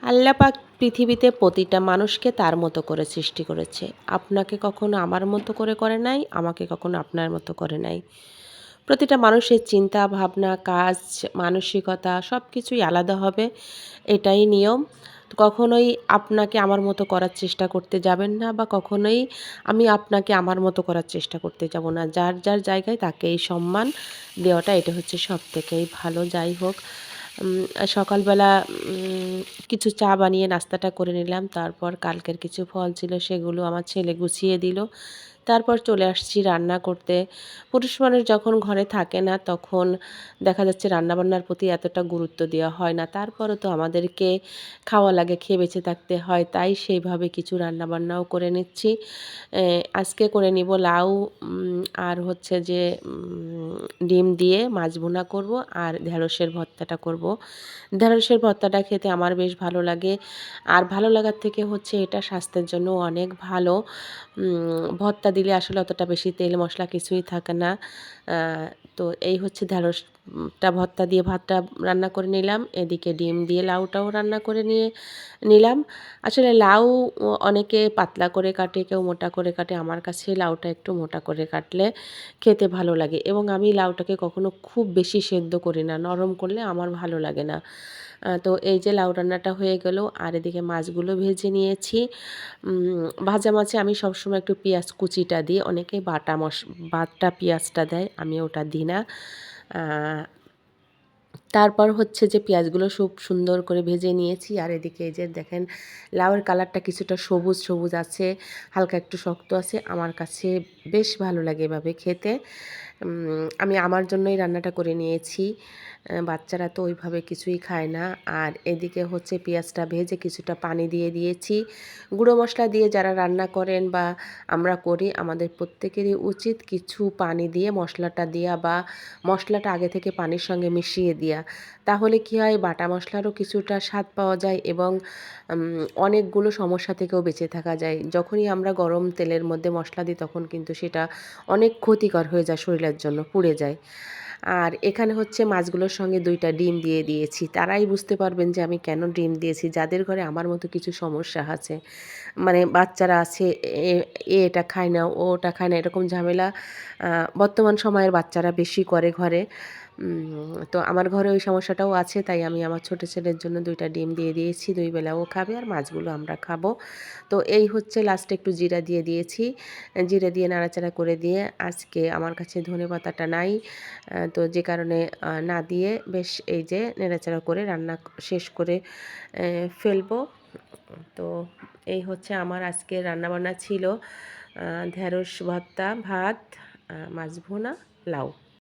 আল্লাহ পাক পৃথিবীতে প্রতিটা মানুষকে তার মতো করে সৃষ্টি করেছে। আপনাকে কখনো আমার মতো করে নাই, আমাকে কখনো আপনার মতো করে নাই। প্রতিটা মানুষের চিন্তা, ভাবনা, কাজ, মানসিকতা সবকিছুই আলাদা হবে। এটাই নিয়ম। কখনোই আপনাকে আমার মতো করার চেষ্টা করতে যাবেন না বা কখনোই আমি আপনাকে আমার মতো করার চেষ্টা করতে যাব না। যার, যার জায়গায় তাকে এই সম্মান দেওয়াটা এটা হচ্ছে সবথেকেই ভালো। যাই হোক, সকালবেলা কিছু চা বানিয়ে নাস্তাটা করে নিলাম। তারপর কালকের কিছু ফল ছিল সেগুলো আমার ছেলে গুছিয়ে দিল। তারপর চলে আসছি রান্না করতে। পুরুষ মানুষ যখন ঘরে থাকে না তখন দেখা যাচ্ছে রান্নাবান্নার প্রতি এতটা গুরুত্ব দেওয়া হয় না। তারপরও তো আমাদেরকে খাওয়া লাগে, খেয়ে বেঁচে থাকতে হয়। তাই সেইভাবে কিছু রান্নাবান্নাও করে নিচ্ছি। আজকে করে নিব লাউ, আর হচ্ছে যে ডিম দিয়ে মাছ ভুনা করব আর ঢেঁড়সের ভর্তাটা করব। ঢেঁড়সের ভর্তাটা খেতে আমার বেশ ভালো লাগে। আর ভালো লাগার থেকে হচ্ছে এটা স্বাস্থ্যের জন্য অনেক ভালো। ভর্তা দিলে আসলে অতটা বেশি তেল মশলা কিছুই থাকে না। আ তো এই হচ্ছে ঢেঁড়সটা ভর্তা দিয়ে ভাতটা রান্না করে নিলাম। এদিকে ডিম দিয়ে লাউটাও রান্না করে নিলাম। আসলে লাউ অনেকে পাতলা করে কাটে, কেউ মোটা করে কাটে। আমার কাছে লাউটা একটু মোটা করে কাটলে খেতে ভালো লাগে এবং আমি লাউটাকে কখনো খুব বেশি সেদ্ধ করি না। নরম করলে আমার ভালো লাগে না। তো এই যে লাউ রান্নাটা হয়ে গেল আর এদিকে মাছগুলো ভেজে নিয়েছি। ভাজা মাছে আমি সবসময় একটু পেঁয়াজ কুচিটা দিই। অনেকেই বাটা পেঁয়াজটা দেয়, আমি ওটা দিই না। আ তারপর হচ্ছে যে পেঁয়াজগুলো খুব সুন্দর করে ভেজে নিয়েছি আর এদিকে এই যে দেখেন লাউয়ের কালারটা কিছুটা সবুজ, সবুজ আছে, হালকা একটু শক্ত আছে। আমার কাছে বেশ ভালো লাগে এভাবে খেতে। আমি আমার জন্যই রান্নাটা করে নিয়েছি। বাচ্চারা তো ওইভাবে কিছুই খায় না। আর এদিকে হচ্ছে পেঁয়াজটা ভেজে কিছুটা পানি দিয়ে দিয়েছি। গুঁড়ো মশলা দিয়ে যারা রান্না করেন বা আমরা করি, আমাদের প্রত্যেকেরই উচিত কিছু পানি দিয়ে মশলাটা দেয়া বা মশলাটা আগে থেকে পানির সঙ্গে মিশিয়ে দেয়া। তাহলে কি হয়, বাটা মশলারও কিছুটা স্বাদ পাওয়া যায় এবং অনেকগুলো সমস্যা থেকেও বেঁচে থাকা যায়। যখনই আমরা গরম তেলের মধ্যে মশলা দিই তখন কিন্তু সেটা অনেক ক্ষতিকর হয়ে যায় শরীরের জন্য, পুড়ে যায়। আর এখানে হচ্ছে মাছগুলোর সঙ্গে ২ টা ডিম দিয়ে দিয়েছি। তারাই বুঝতে পারবেন যে আমি কেন ডিম দিয়েছি, যাদের ঘরে আমার মতো কিছু সমস্যা আছে। মানে বাচ্চারা আছে, এ এ এটা খায় না, ও ওটা খায় না, এরকম ঝামেলা বর্তমান সময়ের বাচ্চারা বেশি করে ঘরে। তো আমার ঘরে ওই সমস্যাটাও আছে, তাই আমি আমার ছোট ছেলের জন্য ২ টা ডিম দিয়ে দিয়েছি। ২ বেলা ও খাবে আর মাছগুলো আমরা খাবো। তো এই হচ্ছে লাস্টে একটু জিরা দিয়ে দিয়েছি। জিরে দিয়ে নাড়াচাড়া করে দিয়ে আজকে আমার কাছে ধনেপাতাটা নাই। তো যে কারণে না দিয়ে বেশ এই যে নেড়াচাড়া করে রান্না শেষ করে ফেলবো। তো এই হচ্ছে আমার আজকের রান্নাবান্না ছিল। ঢেঁড়স ভর্তা, ভাত, মাছ ভুনা, লাউ।